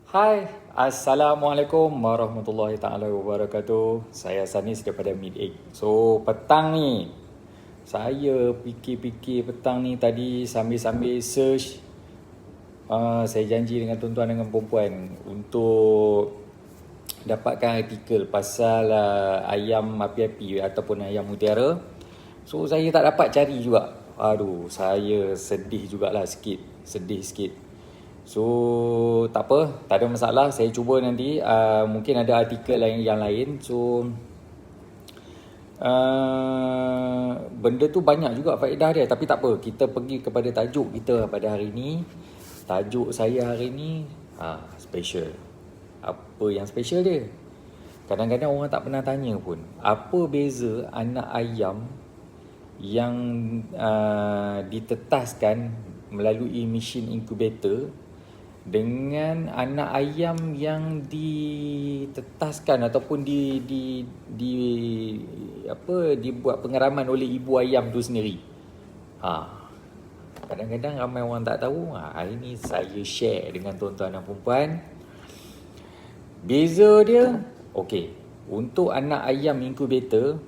Hai, Assalamualaikum warahmatullahi taala wabarakatuh. Saya Sanis daripada Mid8. So, petang ni saya fikir-fikir petang ni tadi sambil-sambil search. Saya janji dengan tuan-tuan dengan perempuan untuk dapatkan artikel pasal ayam api-api ataupun ayam mutiara. So, saya tak dapat cari juga. Aduh, saya sedih jugalah sikit. Sedih sikit. So, tak apa, tak ada masalah. Saya cuba nanti. Mungkin ada artikel yang lain. So, benda tu banyak juga faedah dia. Tapi tak apa, kita pergi kepada tajuk kita pada hari ni. Tajuk saya hari ni special. Apa yang special dia? Kadang-kadang orang tak pernah tanya pun, apa beza anak ayam yang ditetaskan melalui mesin incubator dengan anak ayam yang ditetaskan ataupun dibuat pengeraman oleh ibu ayam tu sendiri. Kadang-kadang ramai orang tak tahu. Hari ni saya share dengan tuan-tuan dan puan. Beza dia, okey. Untuk anak ayam incubator,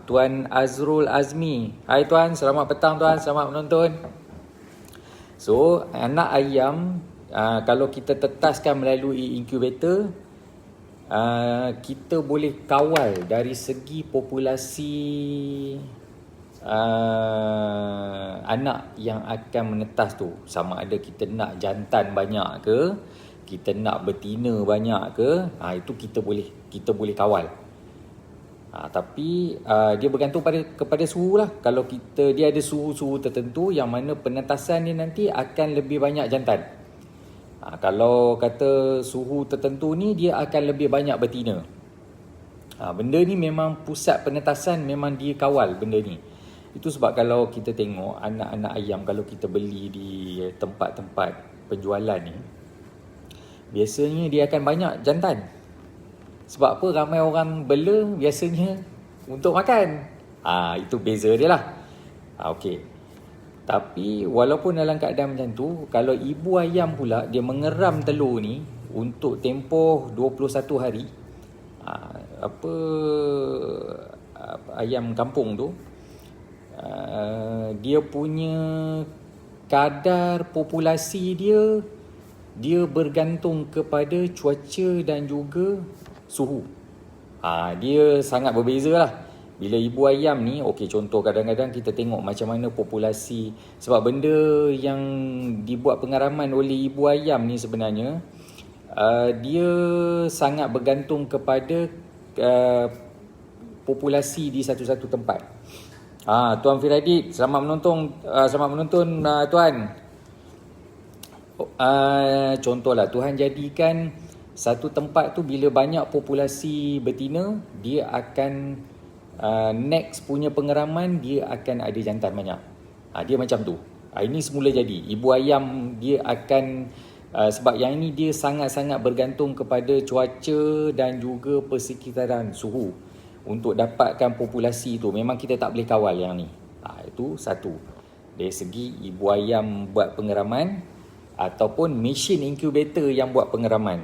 Tuan Azrul Azmi. Hai Tuan, selamat petang Tuan, selamat menonton. So, anak ayam kalau kita tetaskan melalui incubator, kita boleh kawal dari segi populasi anak yang akan menetas tu. Sama ada kita nak jantan banyak ke, kita nak betina banyak ke, itu kita boleh kawal. Tapi dia bergantung kepada suhu lah. Kalau dia ada suhu-suhu tertentu yang mana penetasan dia nanti akan lebih banyak jantan. Kalau kata suhu tertentu ni, dia akan lebih banyak betina. Benda ni memang pusat penetasan, memang dia kawal benda ni. Itu sebab kalau kita tengok anak-anak ayam, kalau kita beli di tempat-tempat penjualan ni, biasanya dia akan banyak jantan. Sebab apa? Ramai orang bela biasanya untuk makan. Itu beza dia lah. Okey. Tapi walaupun dalam keadaan macam tu, kalau ibu ayam pula dia mengeram telur ni untuk tempoh 21 hari, ayam kampung tu, dia punya kadar populasi dia bergantung kepada cuaca dan juga suhu. Dia sangat berbeza lah. Bila ibu ayam ni, okey, contoh kadang-kadang kita tengok macam mana populasi. Sebab benda yang dibuat pengaraman oleh ibu ayam ni sebenarnya, dia sangat bergantung kepada populasi di satu-satu tempat. Tuan Firadit, selamat menonton Tuan. Contohlah, Tuhan jadikan satu tempat tu bila banyak populasi betina, dia akan next punya pengeraman dia akan ada jantan banyak. Dia macam tu. Ini semula jadi. Ibu ayam dia akan sebab yang ini dia sangat-sangat bergantung kepada cuaca dan juga persekitaran suhu untuk dapatkan populasi tu. Memang kita tak boleh kawal yang ni. Itu satu. Dari segi ibu ayam buat pengeraman ataupun mesin incubator yang buat pengeraman.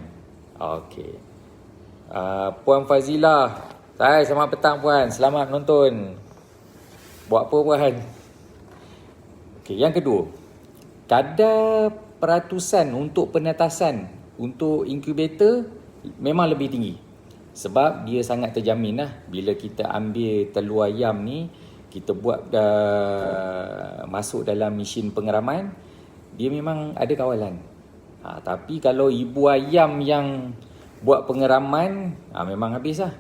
Okey. Puan Fazilah. Hai, selamat petang Puan. Selamat menonton. Buat apa Puan? Okey, yang kedua. Kadar peratusan untuk penetasan untuk incubator memang lebih tinggi. Sebab dia sangat terjamin lah. Bila kita ambil telur ayam ni, kita buat masuk dalam mesin pengeraman, dia memang ada kawalan. Tapi kalau ibu ayam yang buat pengeraman, memang habis lah.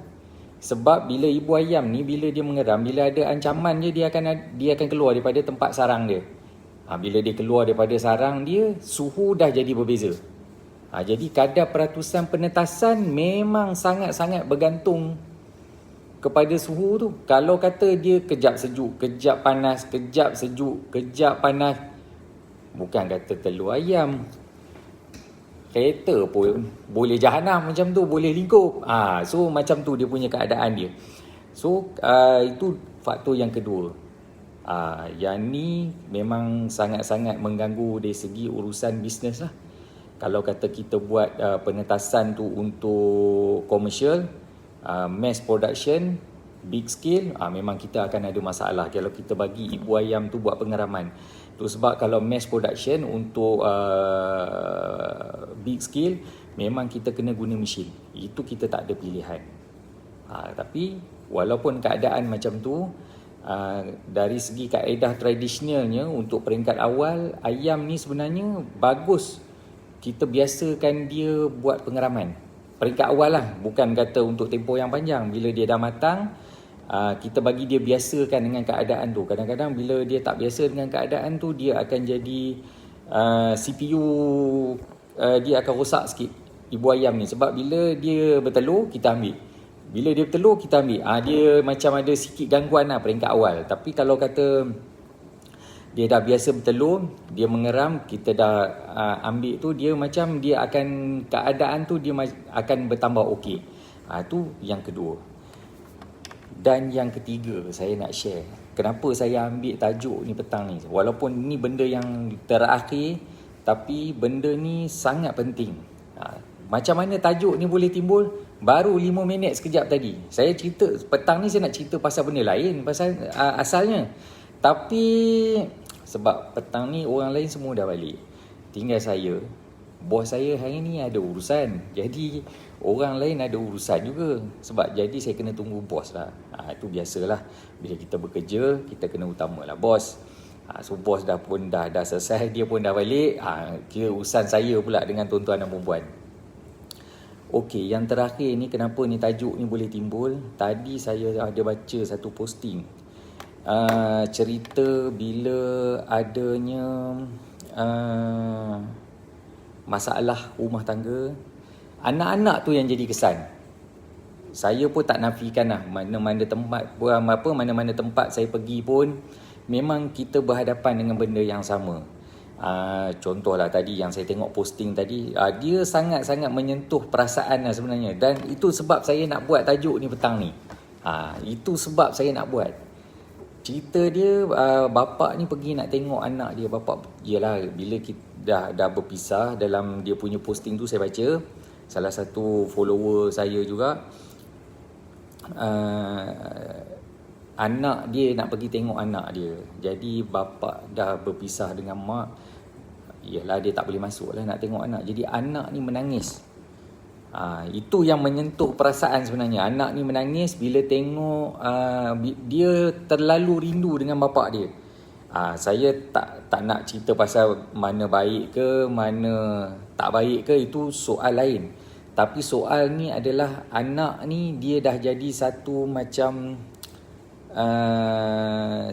Sebab bila ibu ayam ni, bila dia mengeram, bila ada ancaman dia akan keluar daripada tempat sarang dia. Bila dia keluar daripada sarang dia, suhu dah jadi berbeza. Jadi kadar peratusan penetasan memang sangat-sangat bergantung kepada suhu tu. Kalau kata dia kejap sejuk, kejap panas, kejap sejuk, kejap panas, bukan kata telur ayam, kereta pun boleh jahanam macam tu, boleh lingkup. So macam tu dia punya keadaan dia. So itu faktor yang kedua. Yang ni memang sangat-sangat mengganggu dari segi urusan bisnes lah. Kalau kata kita buat penetasan tu untuk commercial, mass production, big scale, memang kita akan ada masalah kalau kita bagi ibu ayam tu buat pengeraman. Tu sebab kalau mass production untuk big scale, memang kita kena guna mesin. Itu kita tak ada pilihan. Tapi walaupun keadaan macam tu, dari segi kaedah tradisionalnya untuk peringkat awal, ayam ni sebenarnya bagus kita biasakan dia buat pengeraman. Peringkat awal lah, bukan kata untuk tempoh yang panjang. Bila dia dah matang, kita bagi dia biasakan dengan keadaan tu. Kadang-kadang bila dia tak biasa dengan keadaan tu, dia akan jadi CPU dia akan rosak sikit ibu ayam ni. Sebab bila dia bertelur, kita ambil. Bila dia bertelur, kita ambil. Dia macam ada sikit gangguan lah peringkat awal. Tapi kalau kata dia dah biasa bertelur, dia mengeram, kita dah ambil tu, dia macam dia akan, keadaan tu dia akan bertambah okey. Tu yang kedua. Dan yang ketiga saya nak share, kenapa saya ambil tajuk ni petang ni. Walaupun ni benda yang terakhir, tapi benda ni sangat penting. Macam mana tajuk ni boleh timbul? Baru 5 minit sekejap tadi saya cerita, petang ni saya nak cerita pasal benda lain, pasal asalnya. Tapi sebab petang ni orang lain semua dah balik, tinggal saya. Bos saya hari ni ada urusan, jadi orang lain ada urusan juga. Sebab jadi saya kena tunggu bos lah. Itu biasalah, bila kita bekerja kita kena utamalah bos. So bos dah selesai, dia pun dah balik. Kira urusan saya pula dengan tuan-tuan dan perempuan. Okey, yang terakhir ni, kenapa ni tajuk ni boleh timbul. Tadi saya ada baca satu posting, cerita bila adanya masalah rumah tangga, anak-anak tu yang jadi kesan. Saya pun tak nafikan lah, mana-mana tempat saya pergi pun memang kita berhadapan dengan benda yang sama. Contohlah tadi yang saya tengok posting tadi, dia sangat-sangat menyentuh perasaan lah sebenarnya. Dan itu sebab saya nak buat tajuk ni petang ni. Itu sebab saya nak buat. Cerita dia, bapa ni pergi nak tengok anak dia. Bapa, yelah, bila kita dah berpisah, dalam dia punya posting tu saya baca, salah satu follower saya juga, anak dia nak pergi tengok anak dia. Jadi bapa dah berpisah dengan mak, yelah dia tak boleh masuk lah nak tengok anak. Jadi anak ni menangis. Itu yang menyentuh perasaan sebenarnya. Anak ni menangis bila tengok dia terlalu rindu dengan bapa dia. Saya tak nak cerita pasal mana baik ke, mana tak baik ke, itu soal lain. Tapi soal ni adalah anak ni dia dah jadi satu macam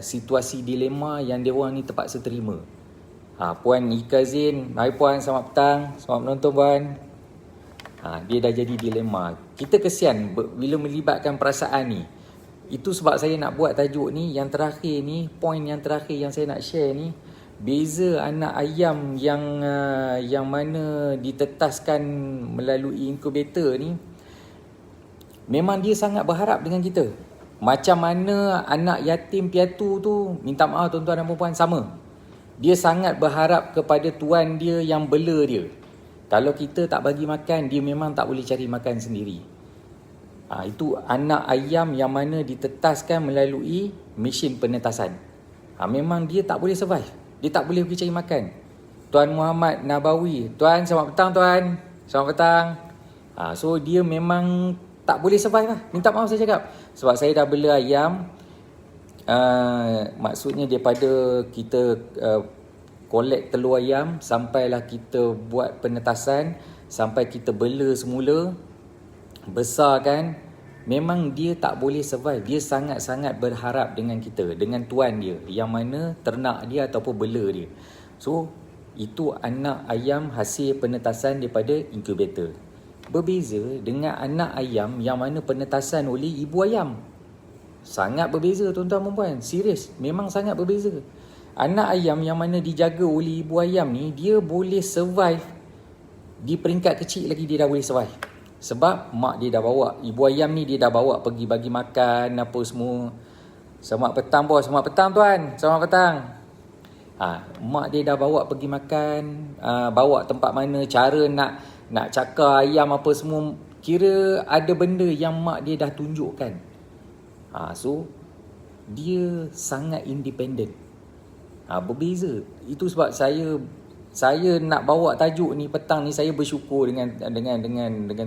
situasi dilema yang dia orang ni terpaksa terima. Puan Ika Zain, hai puan, selamat petang, selamat menonton puan. Dia dah jadi dilema. Kita kesian bila melibatkan perasaan ni. Itu sebab saya nak buat tajuk ni. Yang terakhir ni, poin yang terakhir yang saya nak share ni, beza anak ayam yang mana ditetaskan melalui inkubator ni, memang dia sangat berharap dengan kita. Macam mana anak yatim piatu tu, minta maaf tuan-tuan dan puan, sama. Dia sangat berharap kepada tuan dia yang bela dia. Kalau kita tak bagi makan, dia memang tak boleh cari makan sendiri. Itu anak ayam yang mana ditetaskan melalui mesin penetasan. Memang dia tak boleh survive. Dia tak boleh pergi cari makan. Tuan Muhammad Nabawi, tuan, selamat petang tuan. Selamat petang. So dia memang tak boleh survive lah. Minta maaf saya cakap. Sebab saya dah bela ayam. Maksudnya daripada kita collect telur ayam, sampailah kita buat penetasan, sampai kita bela semula, besar kan, memang dia tak boleh survive. Dia sangat-sangat berharap dengan kita, dengan tuan dia, yang mana ternak dia ataupun bela dia. So itu anak ayam hasil penetasan daripada inkubator. Berbeza dengan anak ayam yang mana penetasan oleh ibu ayam. Sangat berbeza tuan-tuan dan puan, serius, memang sangat berbeza. Anak ayam yang mana dijaga oleh ibu ayam ni, dia boleh survive. Di peringkat kecil lagi dia dah boleh survive. Sebab mak dia dah bawa, ibu ayam ni dia dah bawa pergi bagi makan apa semua. Selamat petang bos, selamat petang tuan, selamat petang. Mak dia dah bawa pergi makan, bawa tempat mana, cara nak cakar ayam apa semua, kira ada benda yang mak dia dah tunjukkan. So dia sangat independent. Berbeza. Itu sebab saya nak bawa tajuk ni petang ni, saya bersyukur dengan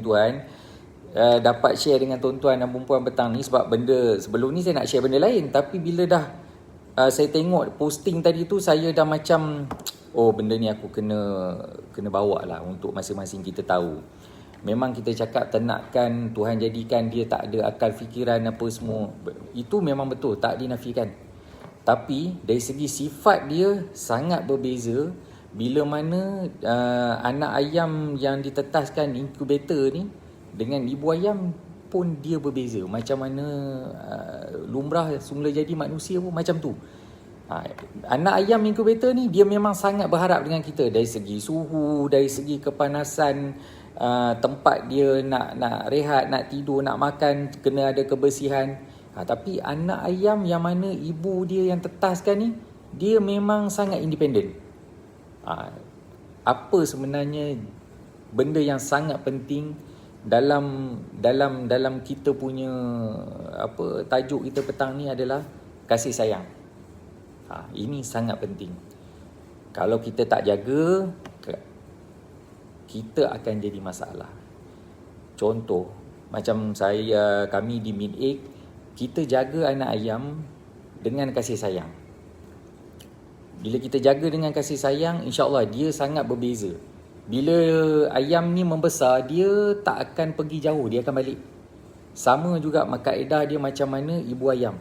Tuhan, dapat share dengan tuan-tuan dan puan-puan petang ni, sebab benda sebelum ni saya nak share benda lain, tapi bila dah saya tengok posting tadi tu, saya dah macam benda ni aku kena bawa lah untuk masing-masing kita tahu. Memang kita cakap tenakkan Tuhan jadikan dia tak ada akal fikiran apa semua, itu memang betul, tak dinafikan. Tapi dari segi sifat dia sangat berbeza. Bila mana anak ayam yang ditetaskan inkubator ni dengan ibu ayam pun dia berbeza. Macam mana lumrah semula jadi manusia pun macam tu. Anak ayam inkubator ni dia memang sangat berharap dengan kita dari segi suhu, dari segi kepanasan, tempat dia nak rehat, nak tidur, nak makan, kena ada kebersihan. Tapi anak ayam yang mana ibu dia yang tetaskan ni, dia memang sangat independen. Apa sebenarnya benda yang sangat penting dalam kita punya tajuk kita petang ni adalah kasih sayang. Ini sangat penting. Kalau kita tak jaga, kita akan jadi masalah. Contoh, macam kami di Mid Egg, kita jaga anak ayam dengan kasih sayang. Bila kita jaga dengan kasih sayang, insya-Allah dia sangat berbeza. Bila ayam ni membesar, dia tak akan pergi jauh, dia akan balik. Sama juga kaedah dia macam mana ibu ayam.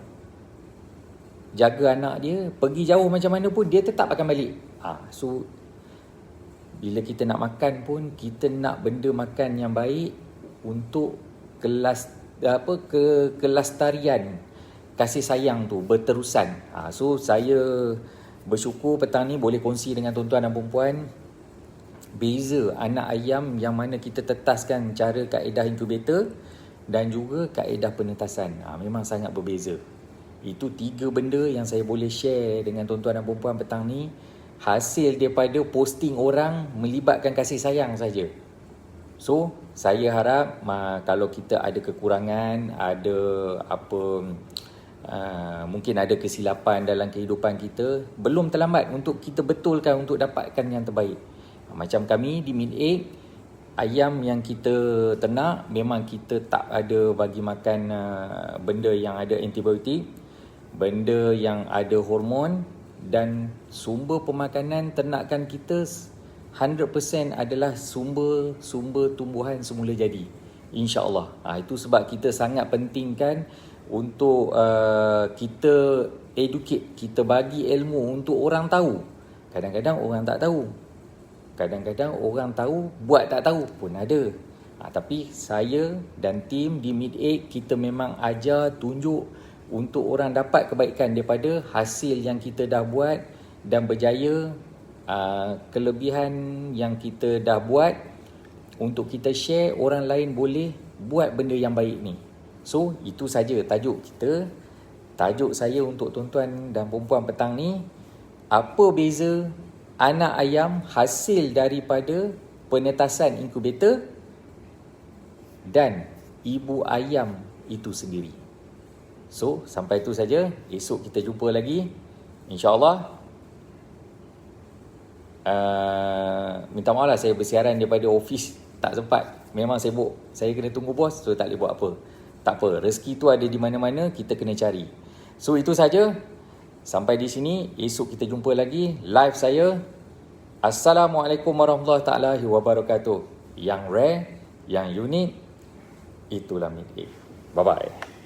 Jaga anak dia, pergi jauh macam mana pun dia tetap akan balik. So bila kita nak makan pun, kita nak benda makan yang baik untuk kelestarian kasih sayang tu berterusan. So saya bersyukur petang ni boleh kongsi dengan tuan-tuan dan puan-puan beza anak ayam yang mana kita tetaskan cara kaedah inkubator dan juga kaedah penetasan. Memang sangat berbeza. Itu 3 benda yang saya boleh share dengan tuan-tuan dan puan-puan petang ni, hasil daripada posting orang melibatkan kasih sayang saja. So saya harap kalau kita ada kekurangan, ada mungkin ada kesilapan dalam kehidupan kita, belum terlambat untuk kita betulkan untuk dapatkan yang terbaik. Macam kami di Mid Egg, ayam yang kita ternak memang kita tak ada bagi makan benda yang ada antibiotik, benda yang ada hormon, dan sumber pemakanan ternakan kita 100% adalah sumber tumbuhan semula jadi, insya-Allah. Itu sebab kita sangat pentingkan untuk kita educate, kita bagi ilmu untuk orang tahu. Kadang-kadang orang tak tahu, kadang-kadang orang tahu buat tak tahu pun ada. Tapi saya dan tim di Mid Egg, kita memang ajar, tunjuk untuk orang dapat kebaikan daripada hasil yang kita dah buat dan berjaya. Kelebihan yang kita dah buat untuk kita share, orang lain boleh buat benda yang baik ni. So itu saja tajuk kita. Tajuk saya untuk tuan-tuan dan perempuan petang ni, apa beza anak ayam hasil daripada penetasan inkubator dan ibu ayam itu sendiri. So sampai itu saja. Esok kita jumpa lagi, insya-Allah. Minta maaf lah saya bersiaran daripada office, tak sempat. Memang sibuk, saya kena tunggu bos, so tak boleh buat apa. Tak apa, rezeki tu ada di mana-mana, kita kena cari. So itu saja. Sampai di sini, esok kita jumpa lagi live saya. Assalamualaikum warahmatullahi wabarakatuh. Yang rare, yang unik, itulah Mid Egg. Bye-bye.